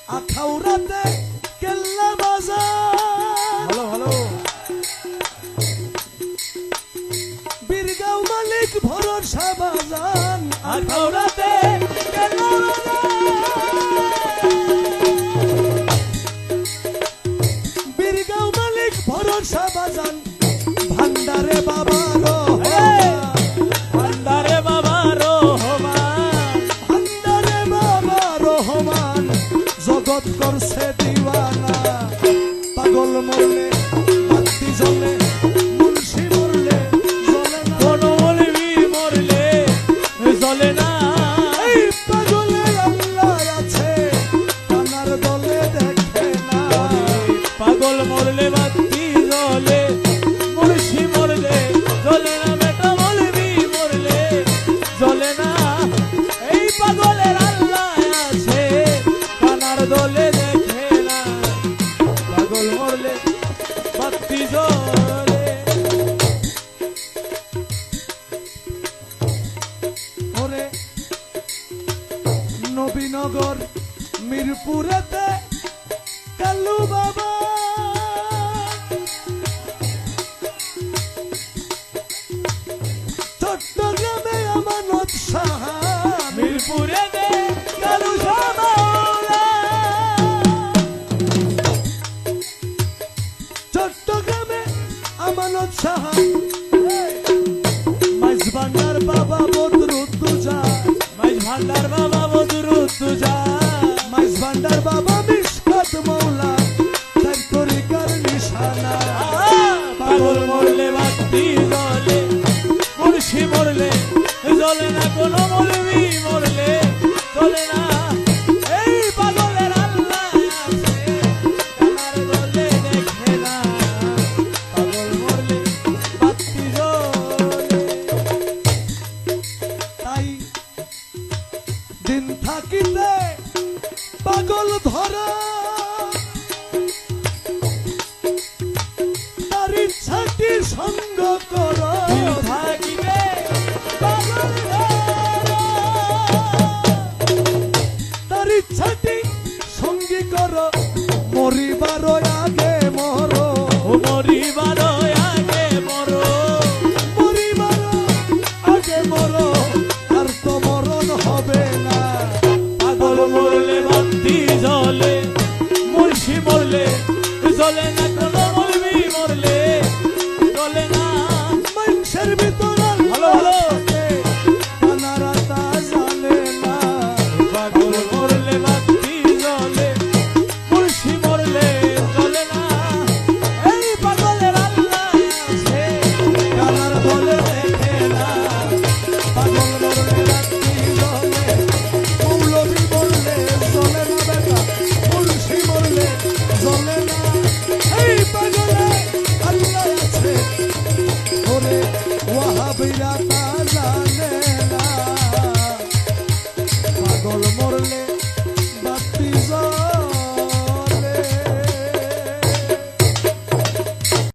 আখাউড়াতে কেল্লা বাজার ভালো ভালো বীরগাঁও মালিক ভরসা বাজান আখাউড়াতে কেল্লা বীরগাঁও মালিক ভরসা বাজান ভান্ডারে বাবা ভান্ডারে বাবা রহমান ভান্ডারে বাবা রহমান জগৎ করছে দিওয়ানা পাগল মরলে বাতি জ্বলে মুন্সি মরলে জ্বলে না কোন মৌলবি মরলে জ্বলে না এই পাগলের আল্লাহ আছে কানার দলে দেখে না পাগল মরলে বাতি জ্বলে মুর্শি মরলে জ্বলে না বেটা মৌলবি মরলে জ্বলে না এই পাগলের আল্লাহ আছে কানার দলে দেখে না পাগল মরলে বাতি জ্বলে ওরে নবীনগর মিরপুরেতে কালু বাবা চট্টগ্রামে আমানত সাহা মিরপুরে দে কালু সামাওলা চট্টগ্রামে আমানত সাহা মাইজবান্ডার বাবা বদরুদ্দুজা মাইজ ভান্ডার বাবা বদরুদ্দুজা মাইজবান্ডার বাবা মিশকাত মৌলা তার তরিকার নিশানা পাগল মরলে বাতি জ্বলে মুর্শি মরলে জ্বলে না কোন মৌলবি মরলে জ্বলে না এই পাগলের আল্লাহ আছে কানার দলে দেখে না পাগল মরলে বাতি জ্বলে তাই দিন থাকিতে পাগল ধরা তার ইচ্ছাটি সঙ্গ কর থাকিবে পাগল ধরা তার ইচ্ছাটি সঙ্গী কর মরিবার আগে মর ও মরিবার আগে মরো মরিবার আগে মর আর তো মরণ হবে না পাগল মরলে বাতি জ্বলে মুর্শি মরলে জ্বলে না কোন মৌলবি মরলে জ্বলে না মানুষের ভিতর ভালো ভালো আনারা তা জানে না পাগল মরলে বাতি জ্বলে মুর্শি মরলে জ্বলে না এই পাগলের আল্লাহ আছে কানার বলে দেখে না পাগল মরলে রাত্রি জ্বলে মৌলবি মরলে জ্বলে না বেটা মুন্সি মরলে জ্বলে না এই পাগলের